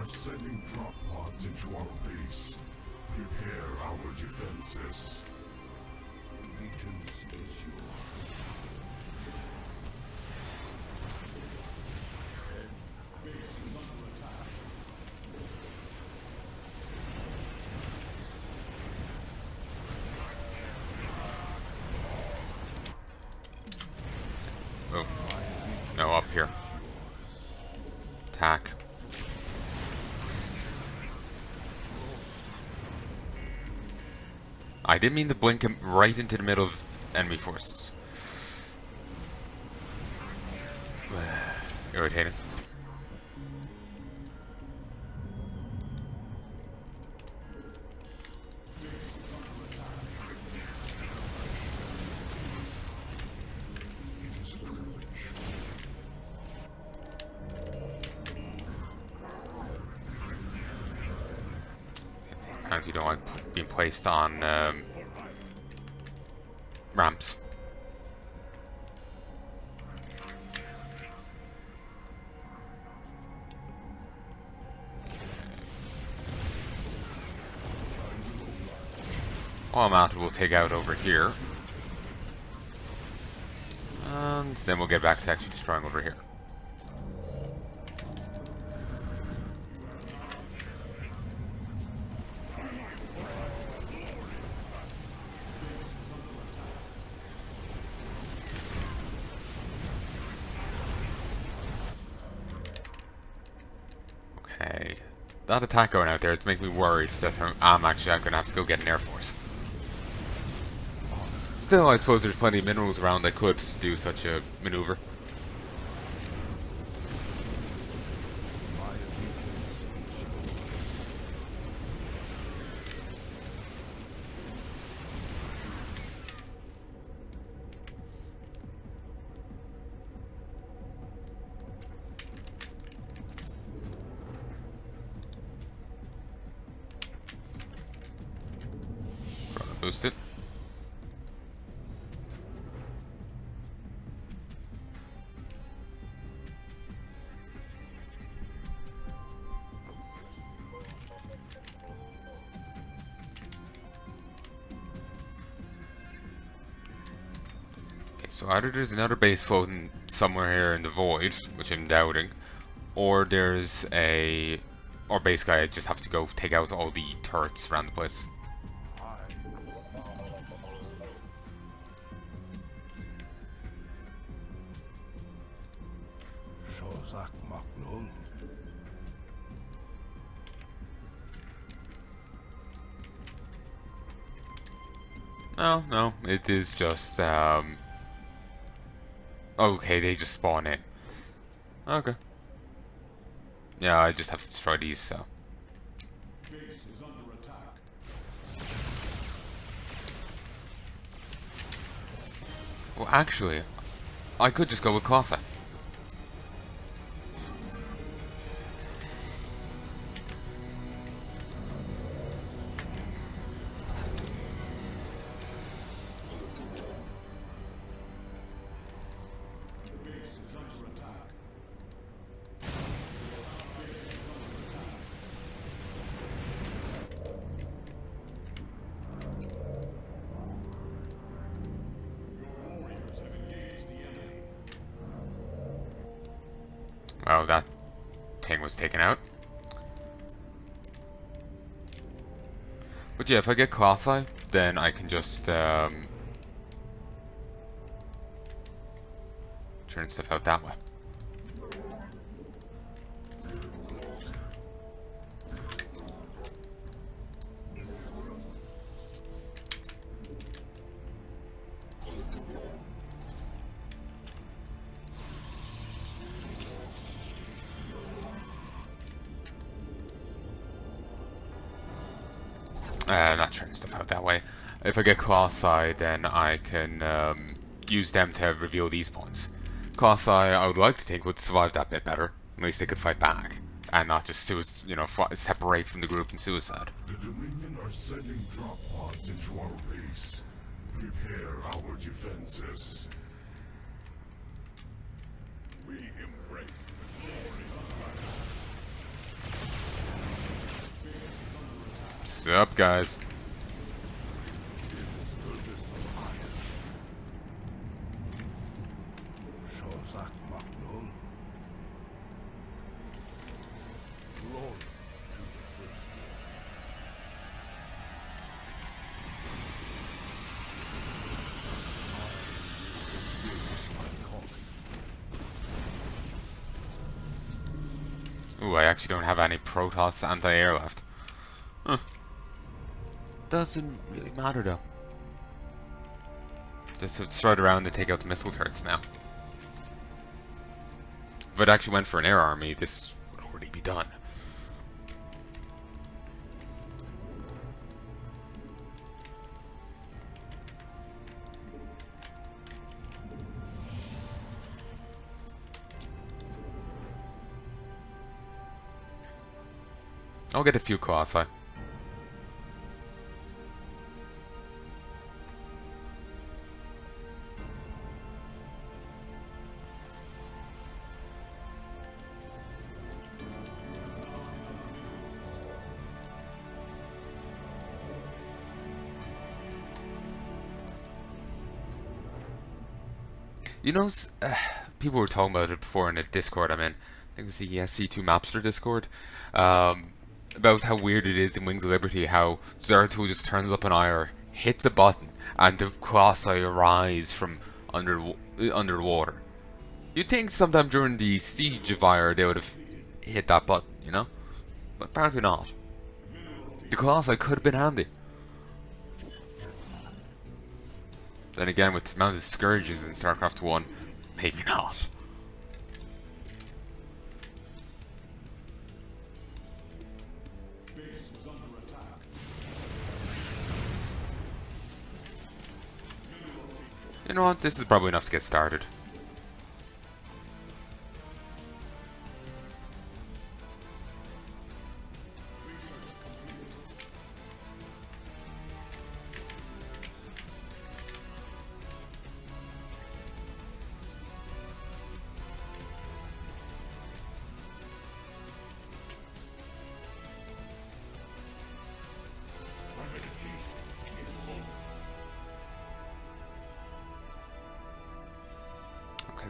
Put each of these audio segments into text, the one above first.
are sending drop pods into our base. Prepare our defenses. Allegiance is yours. Base is under attack. Oh. No, up here. Attack. I didn't mean to blink him right into the middle of enemy forces. Irritating. You don't want being placed on ramps. All mounted we'll take out over here. And then we'll get back to actually destroying over here. Okay, that attack going out there, it's making me worried that I'm actually going to have to go get an air force. Still, I suppose there's plenty of minerals around that could do such a maneuver. Boost it. Okay, so either there's another base floating somewhere here in the void, which I'm doubting, or there's a... or basically I just have to go take out all the turrets around the place. No, it is just, okay, they just spawn in. Okay. Yeah, I just have to destroy these, so. Base is under attack. Well, actually, I could just go with Clawset. Oh, that thing was taken out. But yeah, if I get Colossi, then I can just turn stuff out that way. Not turning stuff out that way. If I get Colossi, then I can use them to reveal these points. Colossi, I would like to think, would survive that bit better. At least they could fight back, and not just separate from the group and suicide. The Dominion are sending drop pods into our base. Prepare our defenses. We embrace the glory of Sup, guys? Ooh, I actually don't have any Protoss anti-air left. Huh. Doesn't really matter though. Just to stride around and take out the missile turrets now. If it actually went for an air army, this would already be done. I'll get a few Colossi. You know, people were talking about it before in the Discord I'm in. I think it was the SC2 Mapster Discord. About how weird it is in Wings of Liberty, how Zeratul just turns up an IR, hits a button, and the Colossi arise from underwater. You'd think sometime during the siege of IR they would have hit that button, you know? But apparently not. The Colossi could have been handy. Then again, with the amount of Scourges in StarCraft 1, maybe not. You know what, this is probably enough to get started.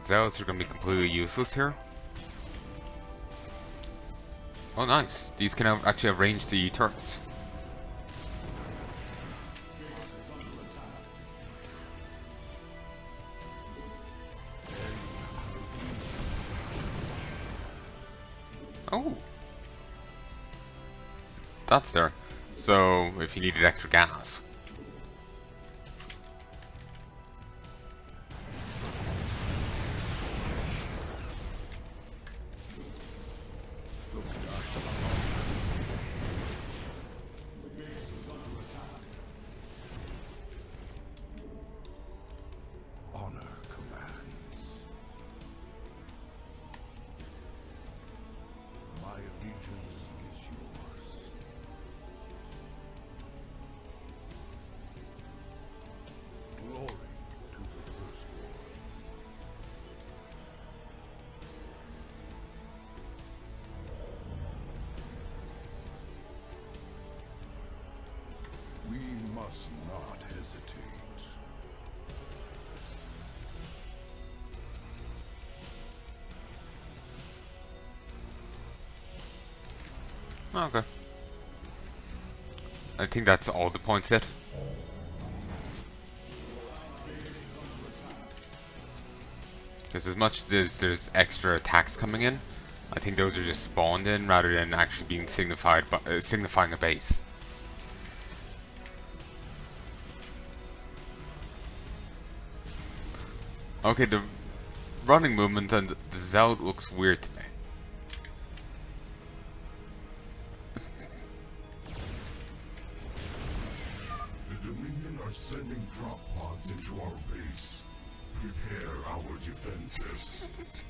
Zealots are going to be completely useless here. Oh nice, these can actually have range the turrets. Oh! That's there. So, if you needed extra gas. Must not hesitate. Okay. I think that's all the points yet. Because as much as there's extra attacks coming in, I think those are just spawned in rather than actually being signified by, signifying a base. Okay, the running movement and the Zealot looks weird to me. The Dominion are sending drop pods into our base. Prepare our defenses.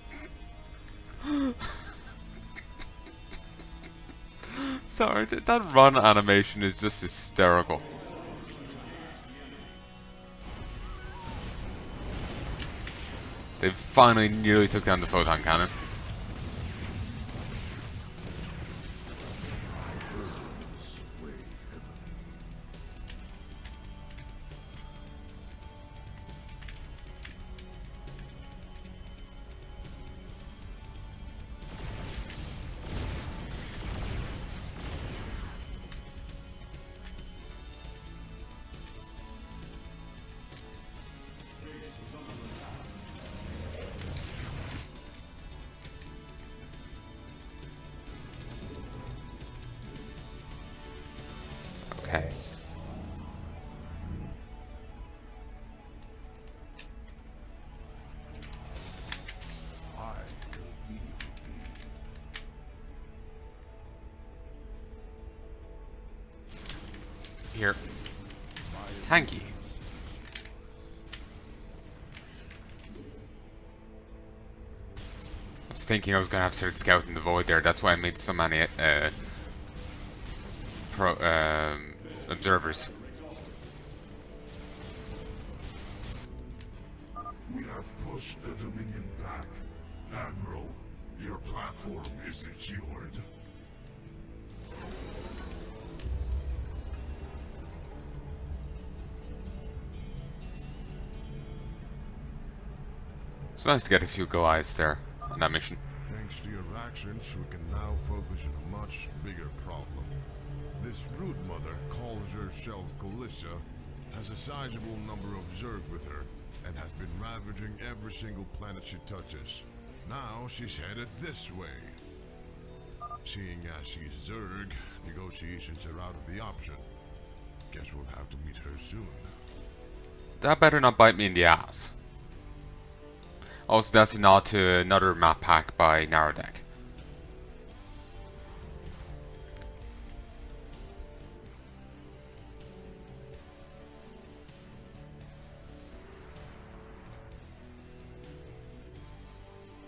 Sorry, that run animation is just hysterical. They finally nearly took down the photon cannon. Here. Thank you. I was thinking I was gonna have to start scouting the void there. That's why I made so many observers. We have pushed the Dominion back. Admiral, your platform is secured. It's nice to get a few go eyes there on that mission. Thanks to your actions, we can now focus on a much bigger problem. This root mother calls herself Kalisha, has a sizable number of Zerg with her, and has been ravaging every single planet she touches. Now she's headed this way. Seeing as she's Zerg, negotiations are out of the option. Guess we'll have to meet her soon. That better not bite me in the ass. Also, that's a nod to another map pack by Narrowdeck.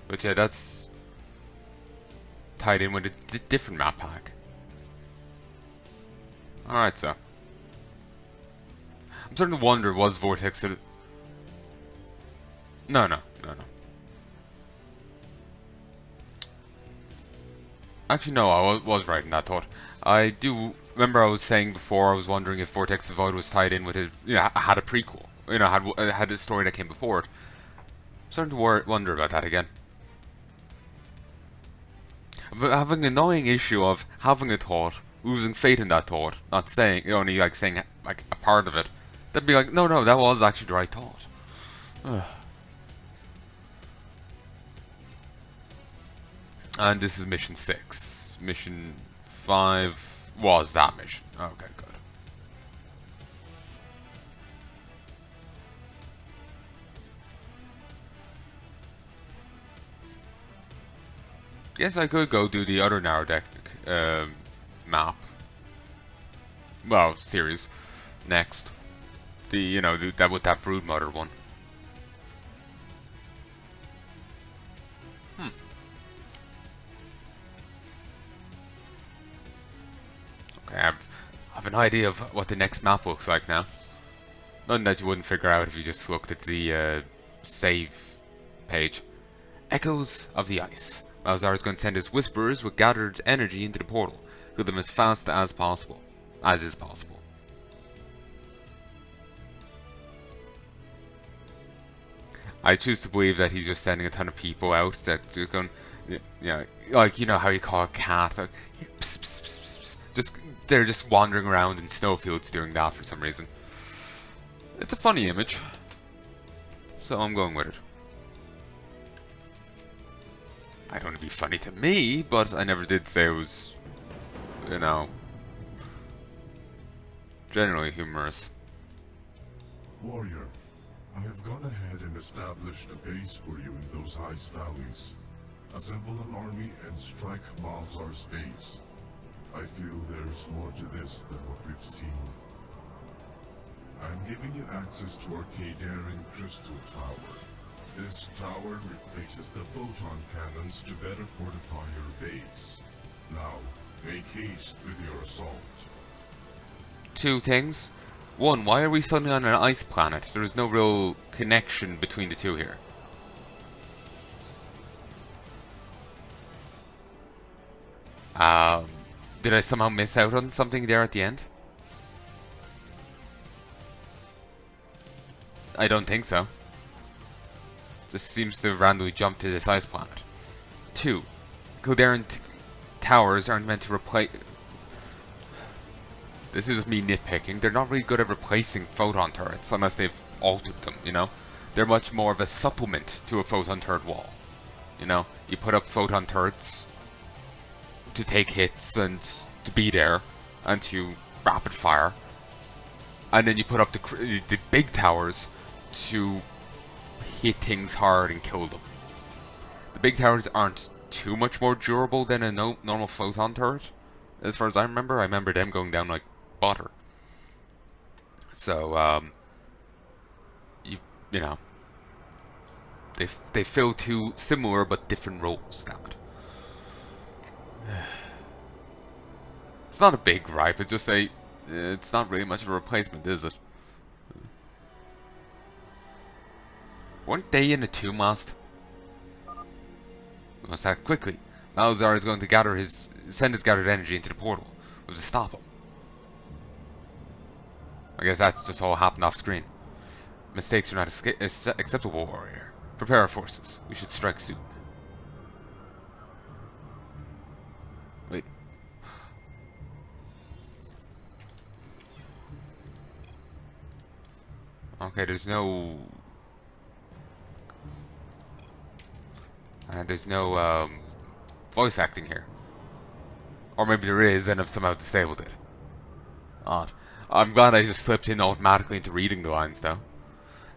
But yeah, that's tied in with a different map pack. Alright, so. I'm starting to wonder, was Vortex... No. Actually, no, I was right in that thought. I do remember I was saying before, I was wondering if Vortex the Void was tied in with had a prequel. Had a story that came before it. I'm starting to wonder about that again. I'm having an annoying issue of having a thought, losing faith in that thought, not saying, only saying like a part of it. Then be like, no, that was actually the right thought. And this is mission 6. Mission 5 was that mission. Okay, good. Guess I could go do the other Narrowdeck map. Well, series. Next. That with that Broodmother one. Okay, I have an idea of what the next map looks like now. Nothing that you wouldn't figure out if you just looked at the save page. Echoes of the Ice. Malzar is going to send his Whisperers with gathered energy into the portal. Kill them as fast as possible. As is possible. I choose to believe that he's just sending a ton of people out that are going, like, how you call a cat. Like, pss, pss, pss, pss. They're just wandering around in snowfields doing that for some reason. It's a funny image. So I'm going with it. I don't want to be funny to me, but I never did say it was, generally humorous. Warrior, I have gone ahead and established a base for you in those ice valleys. Assemble an army and strike Malzar's base. I feel there's more to this than what we've seen. I'm giving you access to our Tal'darim crystal tower. This tower replaces the photon cannons to better fortify your base. Now, make haste with your assault. Two things. One, why are we suddenly on an ice planet? There is no real connection between the two here. Did I somehow miss out on something there at the end? I don't think so. This seems to have randomly jumped to this ice planet. 2. Coherent towers aren't meant to replace... This is just me nitpicking. They're not really good at replacing photon turrets unless they've altered them, They're much more of a supplement to a photon turret wall. You put up photon turrets to take hits and to be there and to rapid fire. And then you put up the big towers to hit things hard and kill them. The big towers aren't too much more durable than a normal photon turret. As far as I remember them going down like butter. So, you know, they fill two similar but different roles. Damn it. It's not a big gripe. It's just it's not really much of a replacement, is it? Weren't they in a two-mast? We must act quickly. Malzar is going to send his gathered energy into the portal. We have to stop him. I guess that's just all happened off screen. Mistakes are not acceptable, warrior. Prepare our forces. We should strike soon. Wait. Okay, there's no voice acting here. Or maybe there is, and I've somehow disabled it. Odd. I'm glad I just slipped in automatically into reading the lines, though.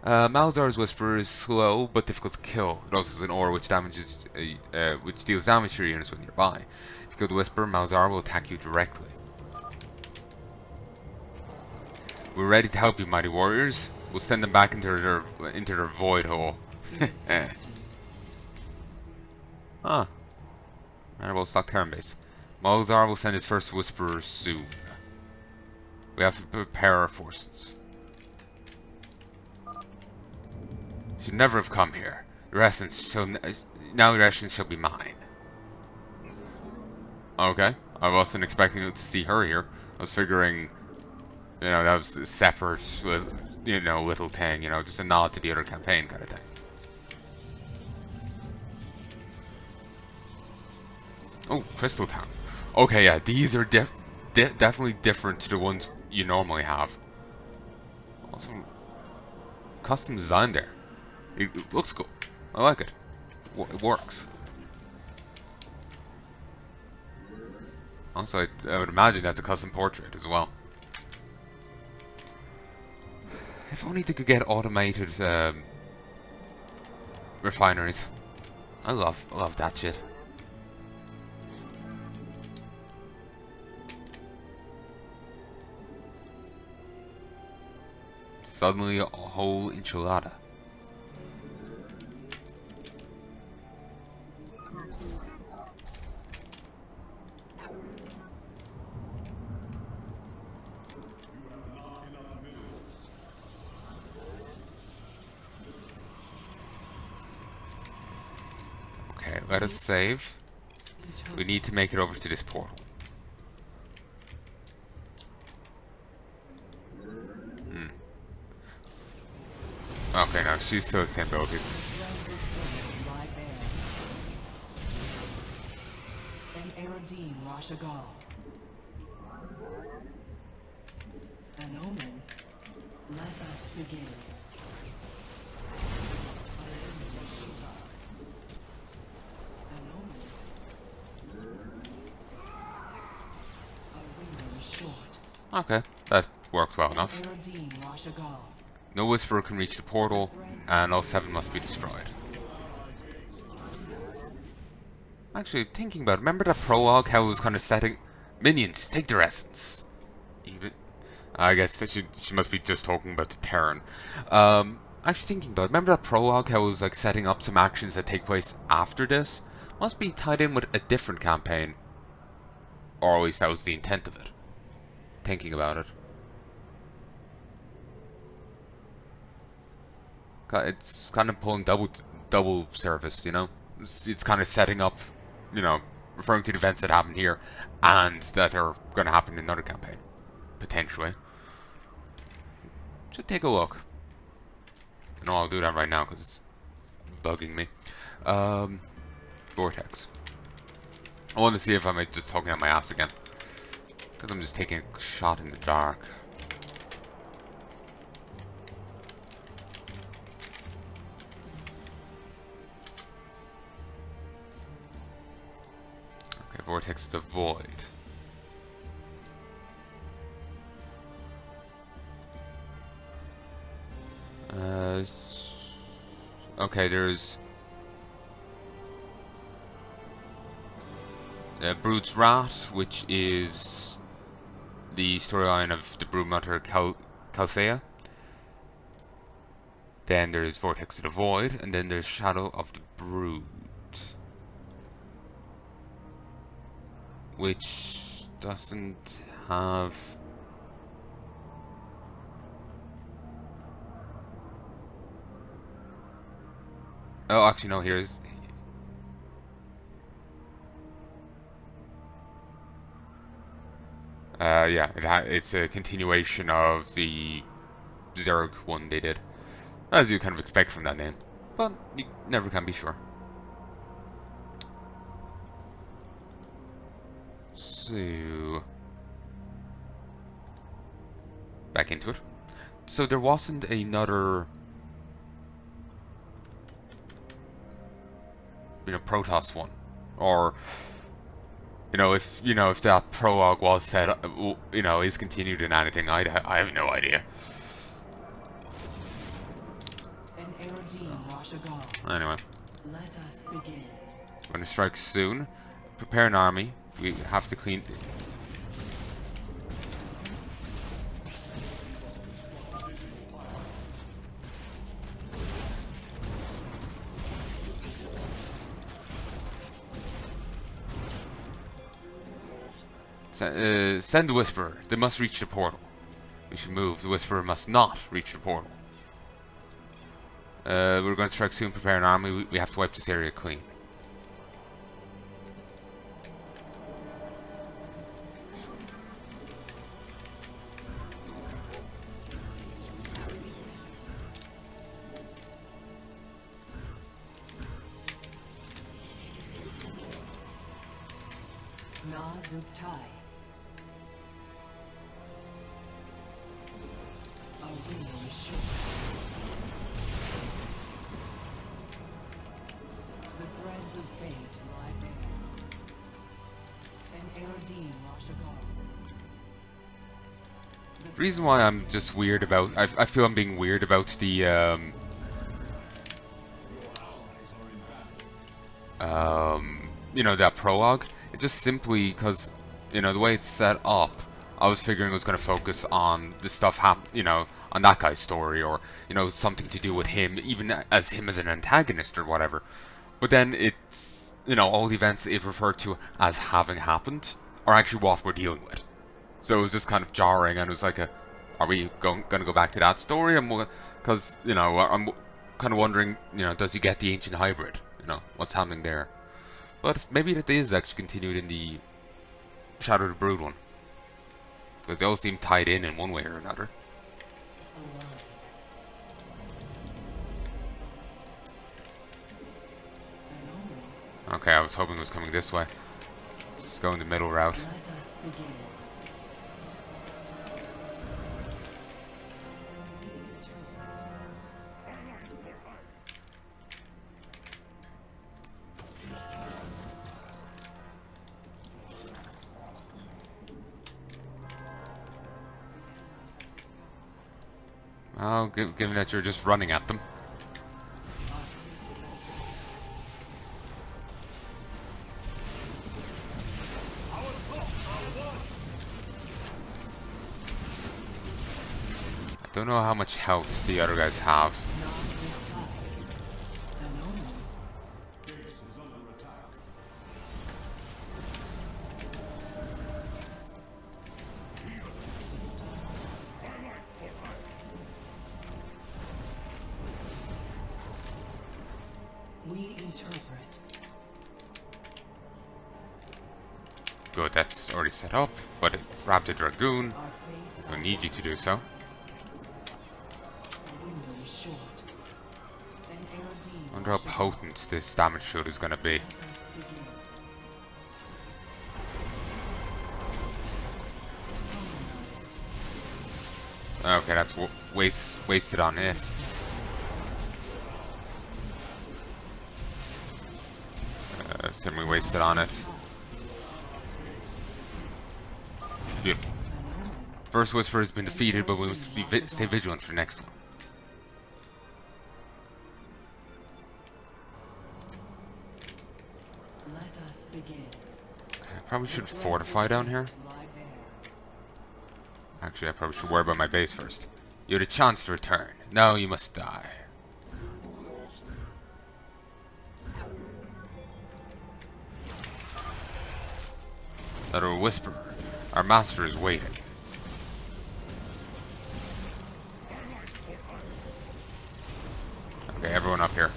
Malzar's Whisper is slow, but difficult to kill. It also has an aura which which deals damage to your units when nearby. If you kill the Whisper, Malzar will attack you directly. We're ready to help you, mighty warriors. We'll send them back into their void hole. Ah. Marble stock Terran base. Malzar will send his first Whisperer soon. We have to prepare our forces. You should never have come here. Your essence shall be mine. Okay. I wasn't expecting to see her here. I was figuring, that was a separate, little thing. Just a nod to the other campaign kind of thing. Oh, Crystal Town. Okay, yeah, these are definitely different to the ones you normally have. Also, custom design there. It looks cool. I like it. It works. Also, I would imagine that's a custom portrait as well. If only they could get automated refineries. I love that shit. Suddenly a whole enchilada. Okay, let us save. We need to make it over to this portal. Okay, no, she's still the same abilities. An omen. Let us begin. An omen. A reading short. Okay, that worked well enough. No Whisperer can reach the portal, and all 7 must be destroyed. Actually, thinking about it, remember that prologue, how it was kind of setting... Minions, take their essence. Even... I guess she must be just talking about the Terran. Actually thinking about it, remember that prologue, how it was like setting up some actions that take place after this? Must be tied in with a different campaign. Or at least that was the intent of it. Thinking about it. It's kind of pulling double service, It's kind of setting up, referring to the events that happen here and that are going to happen in another campaign, potentially. Should take a look. I'll do that right now because it's bugging me. Vortex. I want to see if I'm just talking out my ass again, because I'm just taking a shot in the dark. Vortex to Void. Okay, there's Brood's Wrath, which is the storyline of the Broodmother Calcea. Then there's Vortex of the Void, and then there's Shadow of the Brood, which doesn't have... Oh, actually no, here's... yeah, it's a continuation of the Zerg one they did. As you kind of expect from that name, but you never can be sure. So, back into it. So there wasn't another, Protoss one, or if that prologue was set, is continued in anything. I have no idea. Anyway, Let us begin. we're gonna strike soon. Prepare an army. We have to clean. Send the Whisperer. They must reach the portal. We should move. The Whisperer must not reach the portal. We're going to strike soon. Prepare an army. We have to wipe this area clean. Nazuktai. Our window is short. The threads of fate lie bare. An Eridine Rashagal. The reason why I'm just weird about... I feel I'm being weird about the... that prologue. It's just simply because, the way it's set up, I was figuring it was going to focus on the stuff, on that guy's story, or, something to do with him, even as him as an antagonist or whatever. But then it's, all the events it referred to as having happened are actually what we're dealing with. So it was just kind of jarring, and it was like, are we going to go back to that story? Because, I'm kind of wondering, does he get the ancient hybrid? What's happening there? But maybe that is actually continued in the Shadow of the Brood one. Because they all seem tied in one way or another. Okay, I was hoping it was coming this way. Let's go in the middle route. Let us begin. Oh, given that you're just running at them. I don't know how much health the other guys have. We interpret. Good, that's already set up, but it grabbed a Dragoon. Our fates I need you to do so. The window is short. An Eridine I wonder how potent this damage shield is going to be. Let us begin. Okay, that's wasted on it. Certainly wasted on it. Beautiful. First Whisper has been defeated, but we must stay vigilant for the next one. Let us begin. I probably should fortify down here. Lie bare. Actually, I probably should worry about my base first. You had a chance to return. Now you must die. Another whisperer. Our master is waiting. Okay, everyone up here.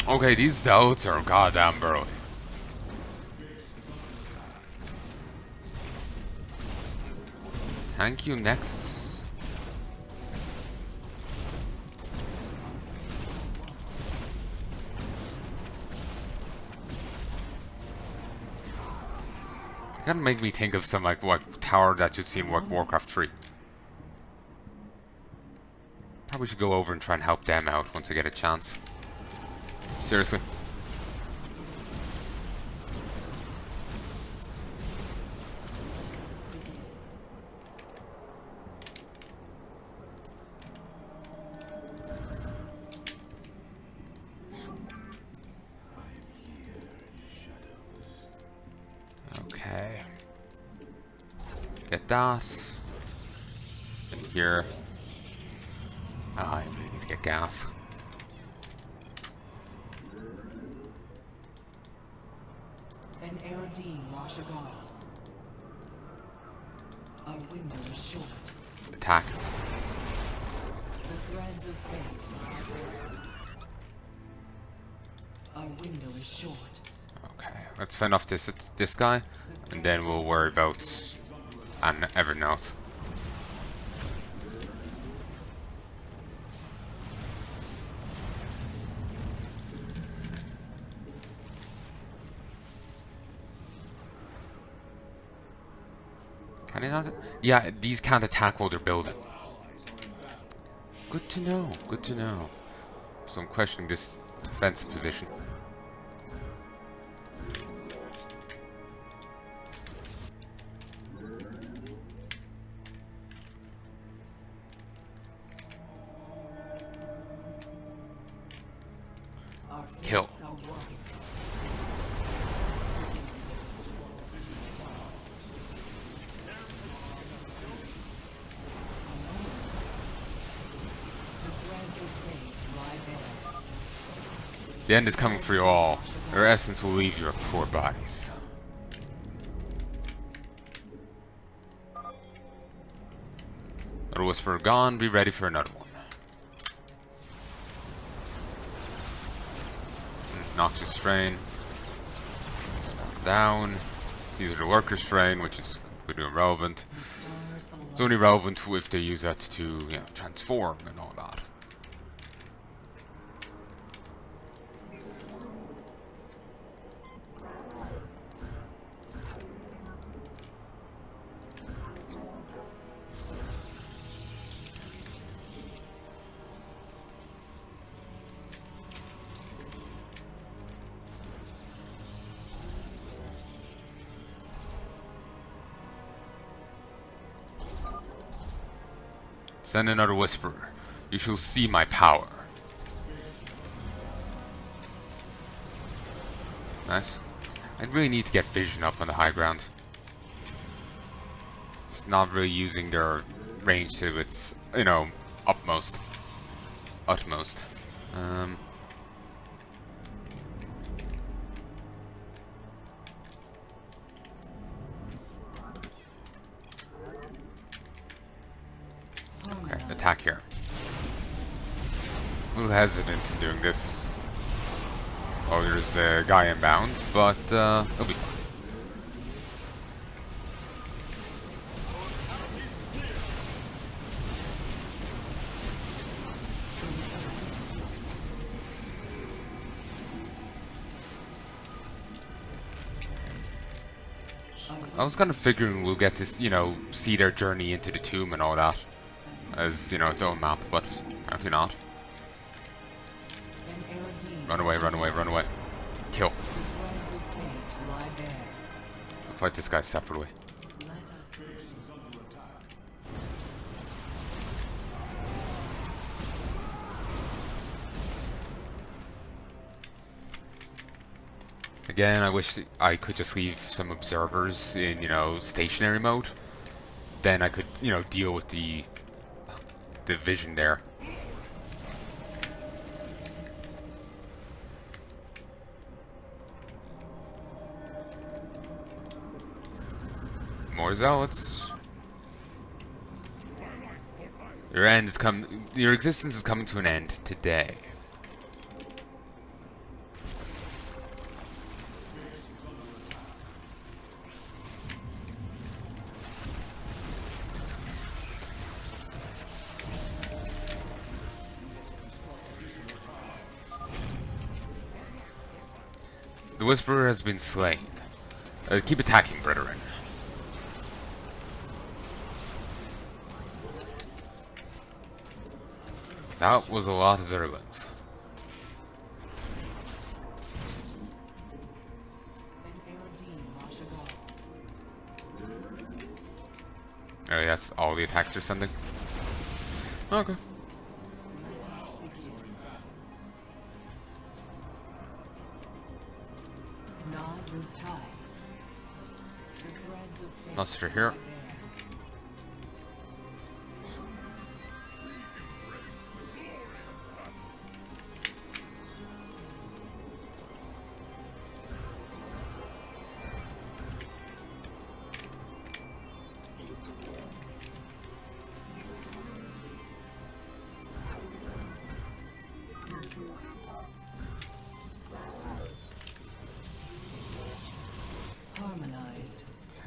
Okay, these Zelts are goddamn burly. Thank you, Nexus. That make me think of some like what tower that you'd see in Warcraft 3. Probably should go over and try and help them out once I get a chance. Seriously. Okay. Get that. In here. Ah, I really need to get gas. An Aerodine Washagal. Our window is short. Attack. The threads of fate. Our window is short. Okay, let's fend off this guy, and then we'll worry about everything else. Can they not? Yeah, these can't attack while they're building. Good to know, good to know. So I'm questioning this defensive position. Our Kill. fates are one. The threads of fate lie bare. The end is coming for you all. Their essence will leave your poor bodies. Another whisper gone, be ready for another one. Noxious strain. Down. These are the worker strain, which is completely irrelevant. The stars align. It's only relevant if they use that to, you know, transform and all that. Send another whisperer. You shall see my power. Nice. I really need to get vision up on the high ground. It's not really using their range to its, you know, utmost. Okay, attack here. A little hesitant in doing this. Oh, there's a guy inbound, but it'll be fine. I was kind of figuring we'll get to, you know, see their journey into the tomb and all that. As, you know, its own map, but apparently not. An Aerodine. Run away, run away, run away. Kill. The threads of fate lie bare. We'll fight this guy separately. Let us. Again, I wish that I could just leave some observers in, you know, stationary mode. then I could, you know, deal with the vision there. More zealots. Your end is your existence is coming to an end today. The Whisperer has been slain. Keep attacking, brethren. That was a lot of Zerglings. Oh, yes, all the attacks are sending. Okay. Muster here.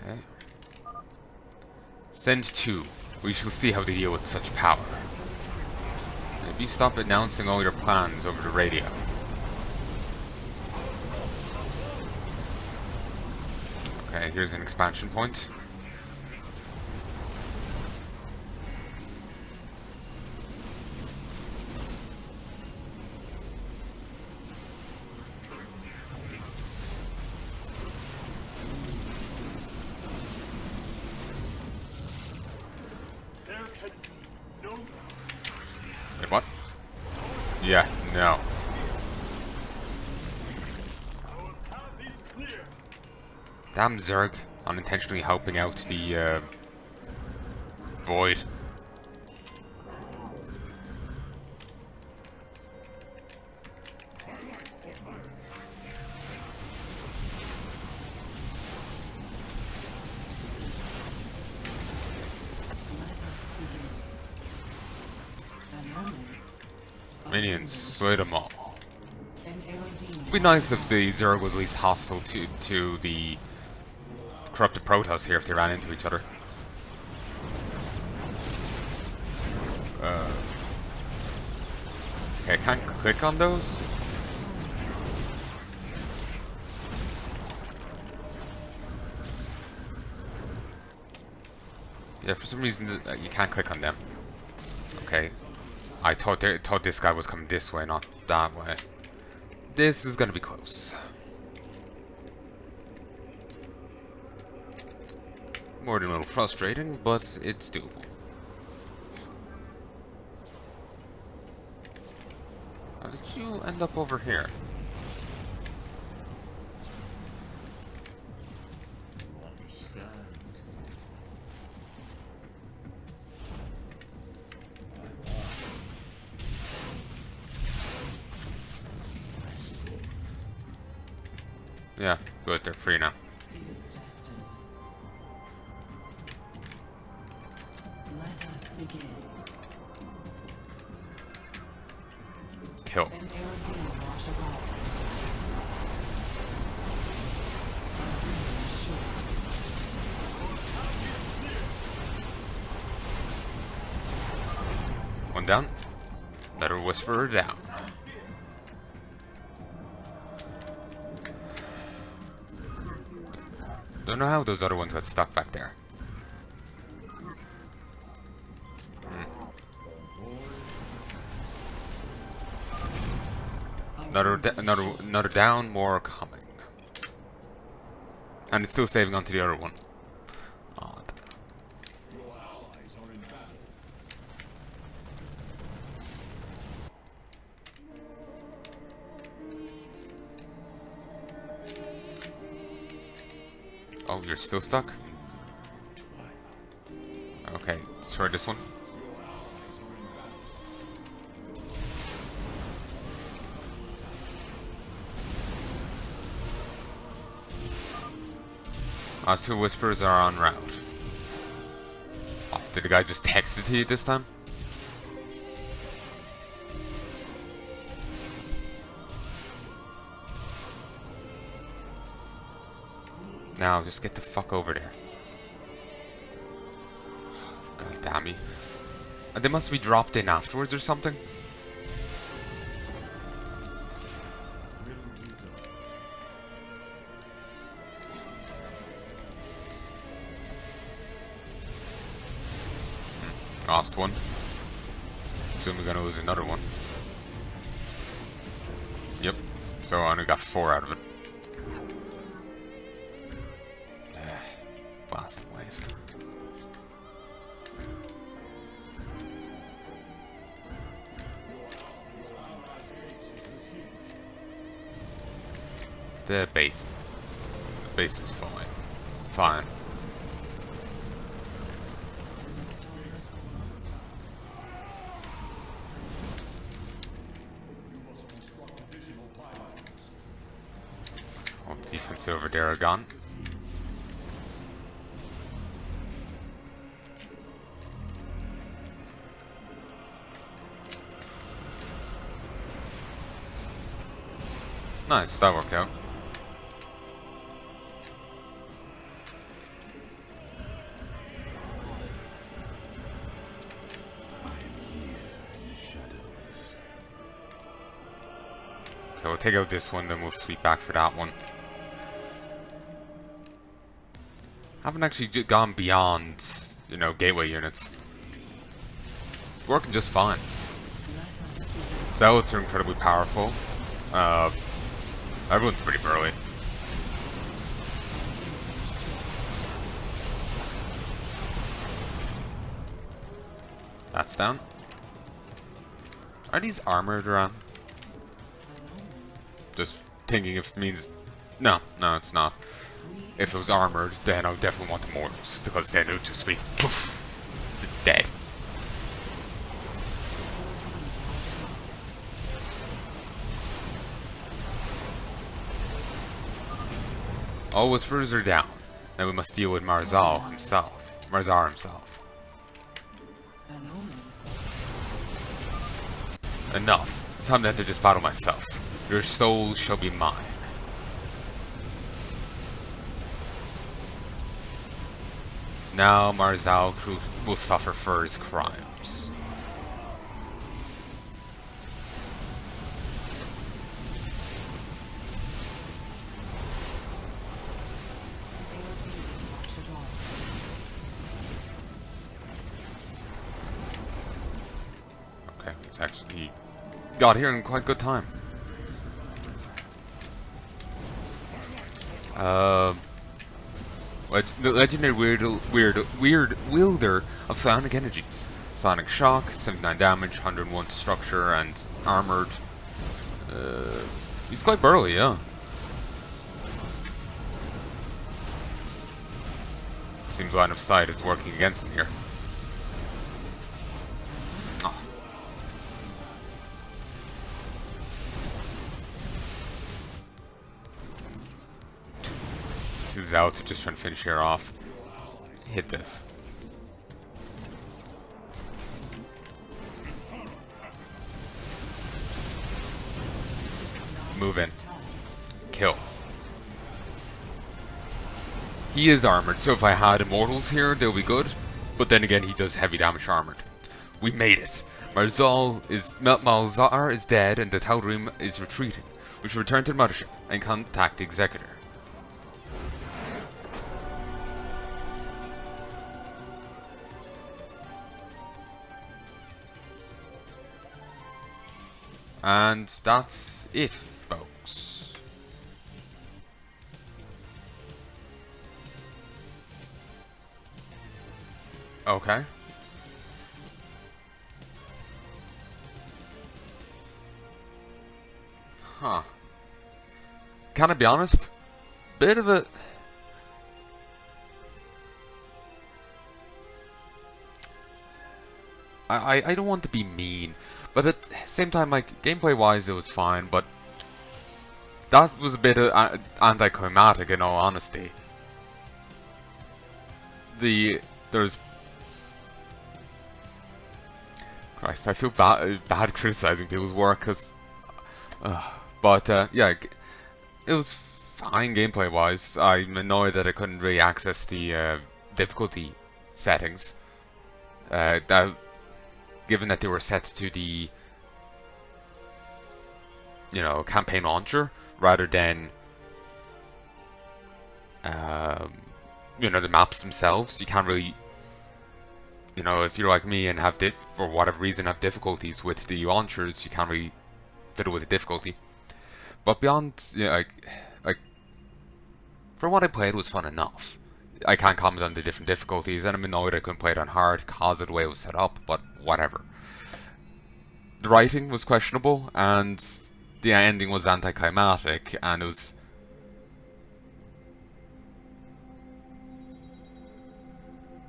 Okay. Send 2. We shall see how they deal with such power. Maybe stop announcing all your plans over the radio. Okay, here's an expansion point. Wait, what? Yeah, no. Damn Zerg, unintentionally helping out the Void. Minions, slay them all. It'd be nice if the Zerg was at least hostile to the corrupted Protoss here if they ran into each other. Okay, I can't click on those. Yeah, for some reason you can't click on them. Okay. I thought this guy was coming this way, not that way. This is gonna be close. More than a little frustrating, but it's doable. How did you end up over here? Yeah, good, they're free now. It is destined. Let us begin. Kill. An Eridine wash about. One down. Better Whisperer down. Don't know how those other ones got stuck back there. Another down, more coming. And it's still saving onto the other one. Odd. Oh, you're still stuck? Okay, destroy this one. Our 2 whispers are en route. Oh, did the guy just text it to you this time? Now, just get the fuck over there. God damn me. They must be dropped in afterwards or something? Lost one. Soon we're gonna lose another one. Yep. So I only got 4 out of it. Bastard waste. The base. The base is fine. Fine. Oh, defense over there gone. Nice, that worked out. Okay, we'll take out this one, then we'll sweep back for that one. Haven't actually gone beyond, you know, gateway units. It's working just fine. Zealots are incredibly powerful. Everyone's pretty burly. That's down. Are these armored around? Just thinking if it means... No, it's not. If it was armored, then I would definitely want the mortars, because then it would just be... Poof, dead. All whispers are down. Now we must deal with Marzar himself. Enough. It's time to enter this battle myself. Your soul shall be mine. Now Marzal will suffer for his crimes. Okay, it's actually got here in quite good time. The legendary weird wielder of psionic energies. Sonic shock, 79 damage, 101 to structure, and armored. He's quite burly, yeah. Seems line of sight is working against him here. Oh. This is out to just try and finish here off. Hit this. Move in. Kill. He is armored, so if I had immortals here, they'll be good. But then again, he does heavy damage armored. We made it. Malzar is dead, and the Tal'darim is retreating. We should return to the mothership and contact the Executor. And that's it, folks. Okay. Huh. Can I be honest? Bit of a... I don't want to be mean, but at the same time, like, gameplay-wise, it was fine, but that was a bit anticlimactic, in all honesty. There's... Christ, I feel bad criticizing people's work, because... yeah, it was fine gameplay-wise. I'm annoyed that I couldn't really access the difficulty settings. Given that they were set to the, you know, campaign launcher rather than, you know, the maps themselves. You can't really, you know, if you're like me and have for whatever reason have difficulties with the launchers, you can't really fiddle with the difficulty. But beyond, you know, like for what I played, it was fun enough. I can't comment on the different difficulties, and I'm annoyed I couldn't play it on hard because of the way it was set up, but whatever. The writing was questionable, and the ending was anticlimactic, and it was...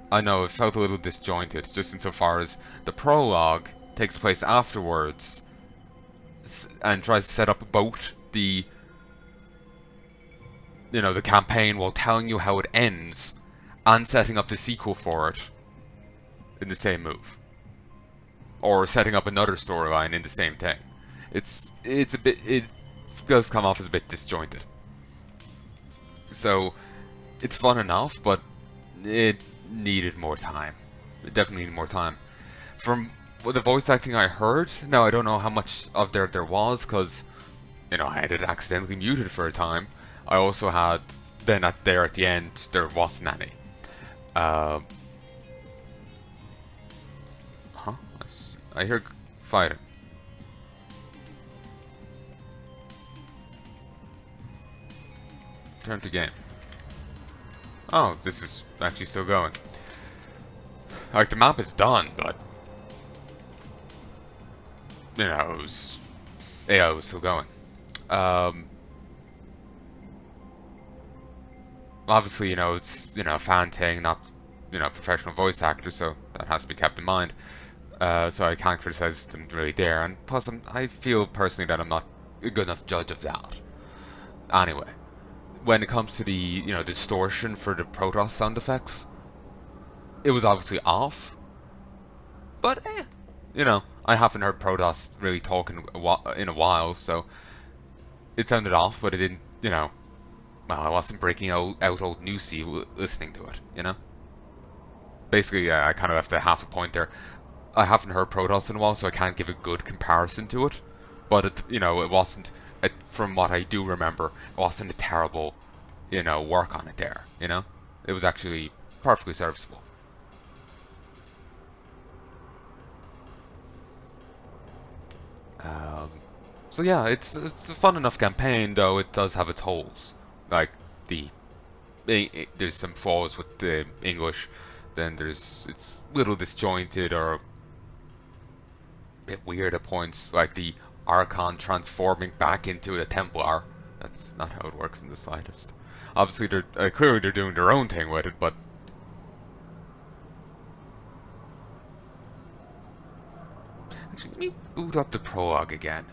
I know, it felt a little disjointed, just insofar as the prologue takes place afterwards, and tries to set up both the... you know, the campaign while telling you how it ends, and setting up the sequel for it in the same move. Or setting up another storyline in the same thing. It's a bit, it does come off as a bit disjointed. So, it's fun enough, but it needed more time. It definitely needed more time. From the voice acting I heard, now I don't know how much of there was, because, you know, I had it accidentally muted for a time. I also had, then at the end, there wasn't any. I hear fighting. Turn to game. Oh, this is actually still going. Like, the map is done, but... you know, it was still going. Obviously, you know, it's, you know, a fan thing, not, you know, professional voice actor, so that has to be kept in mind. So I can't criticize them really there, and plus I feel personally that I'm not a good enough judge of that. Anyway, when it comes to the, you know, distortion for the Protoss sound effects, it was obviously off, but you know, I haven't heard Protoss really talk in a while, so it sounded off, but it didn't, you know, well, I wasn't breaking out old Newsy listening to it, you know? Basically, I kind of left a half a point there. I haven't heard Protoss in a while, so I can't give a good comparison to it. But, you know, it wasn't, from what I do remember, it wasn't a terrible, you know, work on it there, you know? It was actually perfectly serviceable. So yeah, it's a fun enough campaign, though it does have its holes. Like, there's some flaws with the English, then it's a little disjointed or a bit weird at points, like the Archon transforming back into a Templar. That's not how it works in the slightest. Obviously, clearly they're doing their own thing with it, but... Actually, let me boot up the prologue again.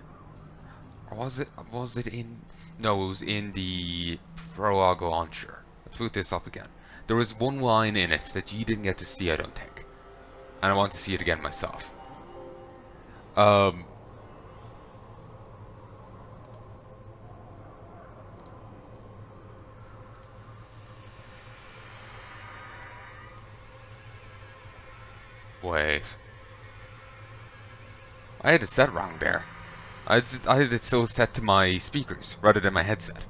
Or was it in... No, it was in the prologue launcher. Let's boot this up again. There was one line in it that you didn't get to see, I don't think. And I want to see it again myself. Wait. I had it set wrong there. I had it still set to my speakers rather than my headset.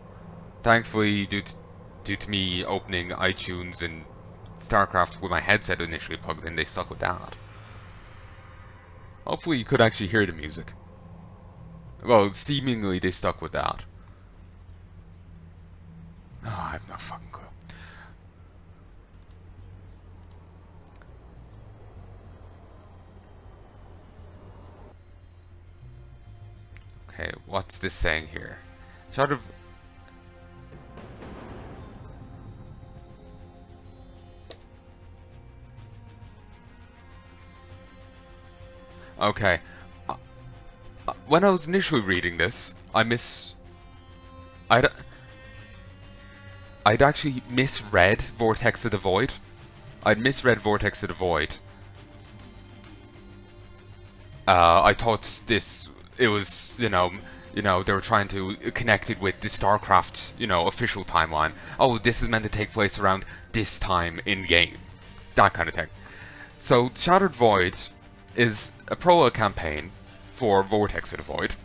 Thankfully, due to me opening iTunes and StarCraft with my headset initially plugged in, they stuck with that. Hopefully you could actually hear the music. Well, seemingly they stuck with that. Oh, I have no fucking clue. Okay, what's this saying here? Sort of... Okay. When I was initially reading this, I'd actually misread Vortex of the Void. I'd misread Vortex of the Void. I thought it was, they were trying to connect it with the StarCraft, official timeline. Oh, this is meant to take place around this time in game. That kind of thing. So, Shattered Void is a prologue campaign for Vortex of the Void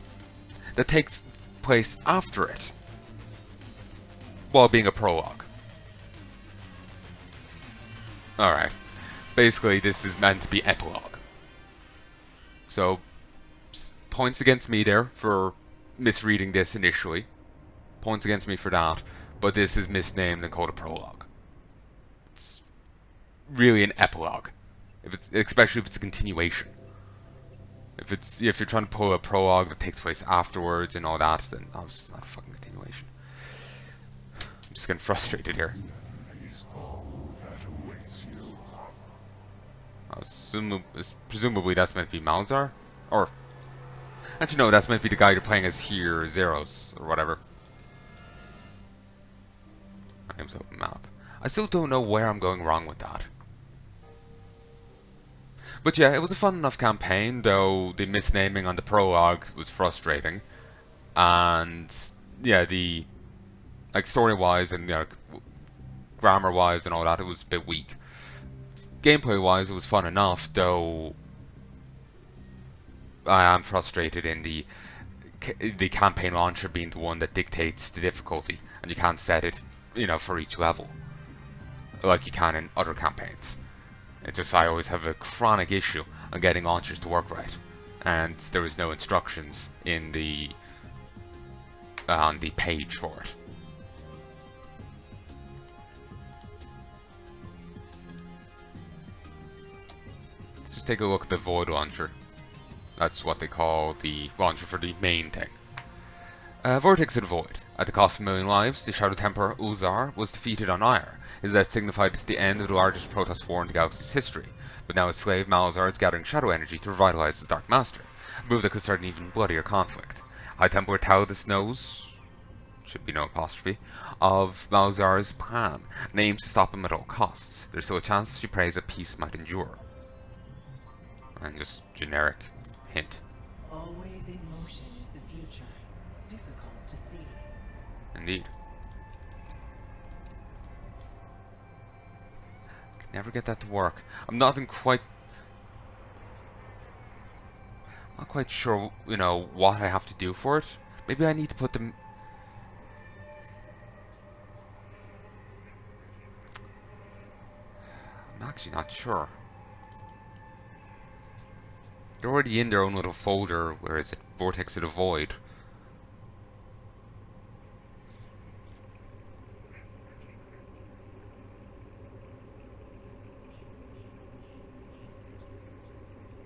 that takes place after it, while being a prologue. Alright. Basically, this is meant to be epilogue. So, points against me there for misreading this initially. Points against me for that. But this is misnamed and called a prologue. It's really an epilogue. Especially if it's a continuation. If you're trying to pull a prologue that takes place afterwards and all that, then it's not a fucking continuation. I'm just getting frustrated here. Presumably that's meant to be Malzar? Or... Actually no, that's meant to be the guy you're playing as here, Zeros, or whatever. Name's open map. I still don't know where I'm going wrong with that. But yeah, it was a fun enough campaign, though the misnaming on the prologue was frustrating. And yeah, story-wise and grammar-wise and all that, it was a bit weak. Gameplay-wise, it was fun enough, though I am frustrated in the campaign launcher being the one that dictates the difficulty, and you can't set it, for each level, like you can in other campaigns. It's just I always have a chronic issue on getting launchers to work right, and there was no instructions in on the page for it. Let's just take a look at the Void launcher. That's what they call the launcher for the main thing. Vortex of the Void. At the cost of 1 million lives, the Shadow Temper Uzar was defeated on Ire. His death signified the end of the largest Protoss war in the galaxy's history, but now his slave Malzar is gathering shadow energy to revitalize his Dark Master, a move that could start an even bloodier conflict. High Templar Tal'darim knows, should be no apostrophe, of Malzar's plan, and aims to stop him at all costs. There's still a chance she prays that peace might endure. And just generic hint. Always in motion is the future. Difficult to see. Indeed. Can never get that to work. I'm not quite sure, what I have to do for it. Maybe I need to put them... I'm actually not sure. They're already in their own little folder. Where is it? Vortex of the Void.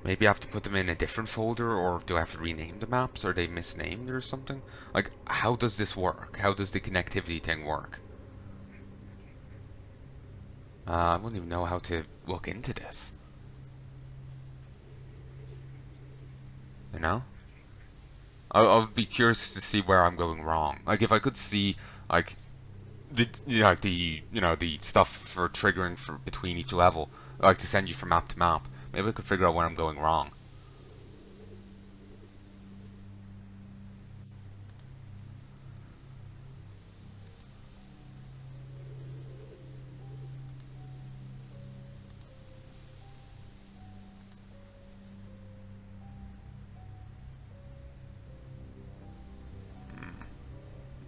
Maybe I have to put them in a different folder, or do I have to rename the maps? Are they misnamed or something? Like, how does this work? How does the connectivity thing work? I wouldn't even know how to look into this. I'll be curious to see where I'm going wrong. Like, if I could see, like, the stuff for triggering for between each level, like to send you from map to map. Maybe I could figure out where I'm going wrong.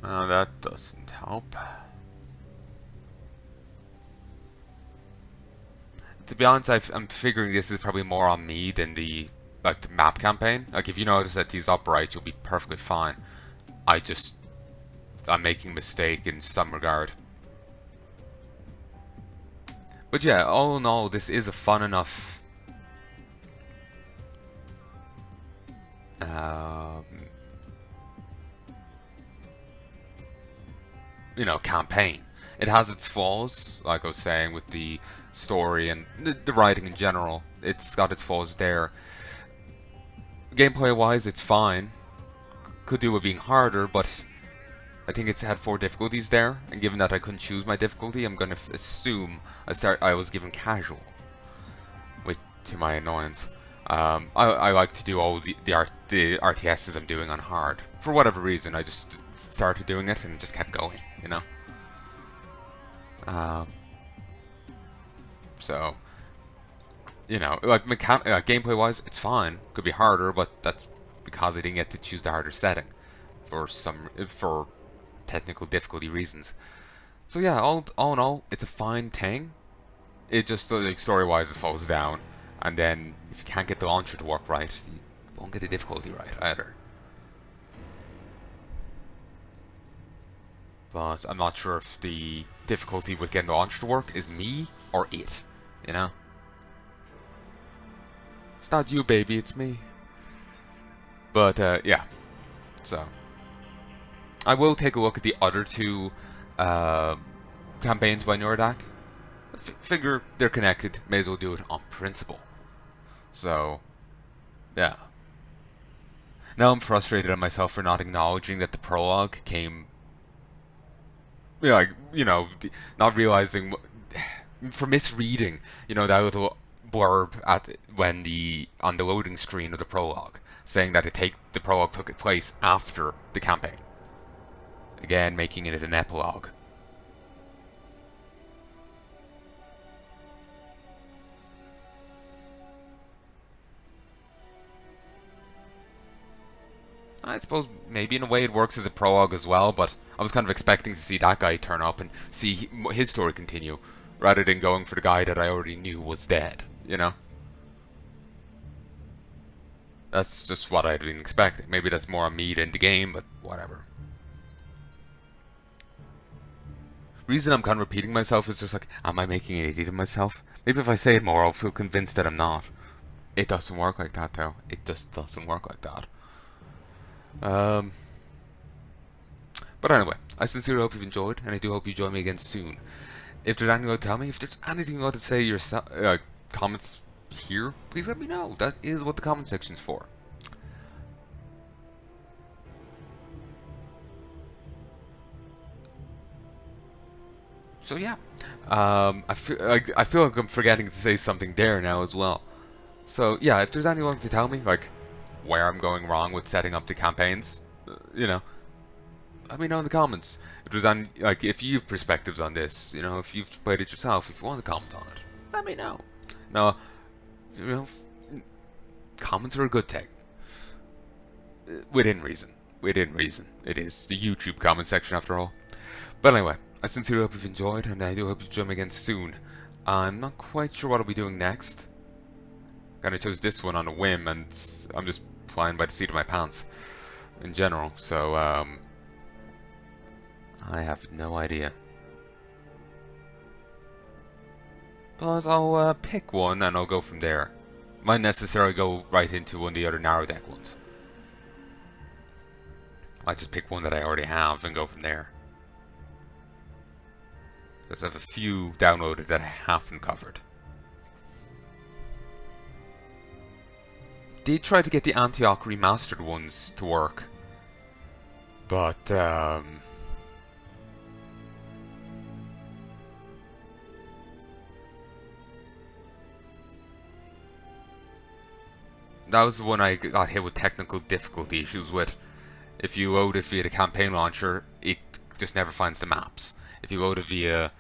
Oh, that doesn't help. To be honest, I'm figuring this is probably more on me than the map campaign. Like, if you know how to set these up right, you'll be perfectly fine. I'm making a mistake in some regard. But yeah, all in all, this is a fun enough campaign. It has its flaws, like I was saying, with the story and the writing in general. It's got its flaws there. gameplay-wise, it's fine. Could do with being harder, but I think it's had 4 difficulties there, and given that I couldn't choose my difficulty, I'm gonna assume I was given casual, which to my annoyance. I like to do all the RTSs I'm doing on hard. For whatever reason, I just started doing it and just kept going, you know? So, you know, like gameplay-wise, it's fine. Could be harder, but that's because I didn't get to choose the harder setting for technical difficulty reasons. So yeah, all in all, it's a fine thing. It just like story-wise, it falls down, and then if you can't get the launcher to work right, you won't get the difficulty right either. But I'm not sure if the difficulty with getting the launcher to work is me or it, you know? It's not you, baby, it's me. But, yeah. So, I will take a look at the other 2 campaigns by Nordak. Figure they're connected, may as well do it on principle. So, yeah. Now I'm frustrated at myself for not acknowledging that the prologue came... not realizing... For misreading, that little blurb on the loading screen of the prologue, saying that the prologue took place after the campaign. Again, making it an epilogue. I suppose maybe in a way it works as a prologue as well, but I was kind of expecting to see that guy turn up and see his story continue, rather than going for the guy that I already knew was dead, you know? That's just what I'd been expecting. Maybe that's more on me than the game, but whatever. Reason I'm kind of repeating myself is just like, am I making an idiot of myself? Maybe if I say it more, I'll feel convinced that I'm not. It doesn't work like that, though. It just doesn't work like that. But anyway, I sincerely hope you've enjoyed, and I do hope you join me again soon. If there's anything you want to tell me, if there's anything you want to say yourself, comments here, please let me know. That is what the comment section's for. So yeah, I feel like I'm forgetting to say something there now as well. So yeah, if there's anyone to tell me like where I'm going wrong with setting up the campaigns, let me know in the comments. If there's any, if you've perspectives on this, if you've played it yourself, if you want to comment on it, let me know. No, comments are a good thing. Within reason. Within reason. It is the YouTube comment section after all. But anyway, I sincerely hope you've enjoyed, and I do hope you join me again soon. I'm not quite sure what I'll be doing next. Kinda chose this one on a whim, and I'm just flying by the seat of my pants in general, so I have no idea. But I'll pick one and I'll go from there. Might necessarily go right into one of the other narrow deck ones. I just pick one that I already have and go from there. Because I have a few downloaded that I haven't covered. Did try to get the Antioch remastered ones to work, but that was the one I got hit with technical difficulty issues with. If you load it via the campaign launcher, it just never finds the maps. If you load it via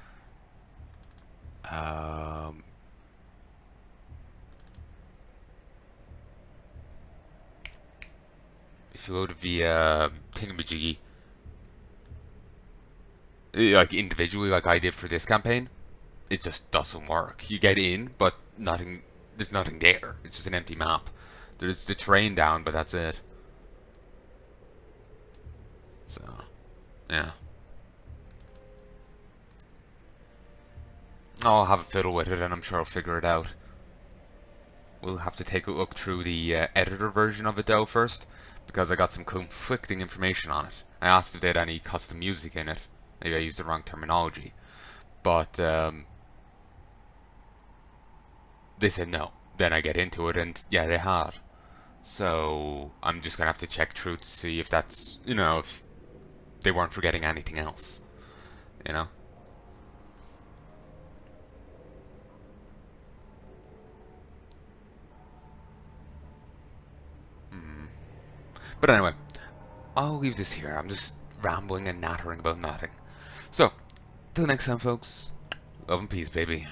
thingamajiggy, like individually, like I did for this campaign, it just doesn't work. You get in, but there's nothing there. It's just an empty map. There's the terrain down, but that's it. So, yeah. I'll have a fiddle with it, and I'm sure I'll figure it out. We'll have to take a look through the editor version of it though first, because I got some conflicting information on it. I asked if they had any custom music in it. Maybe I used the wrong terminology, but they said no. Then I get into it, and yeah, they had. So I'm just gonna have to check through to see if that's, you know, if they weren't forgetting anything else, you know. But anyway, I'll leave this here. I'm just rambling and nattering about nothing. So, till next time, folks. Love and peace, baby.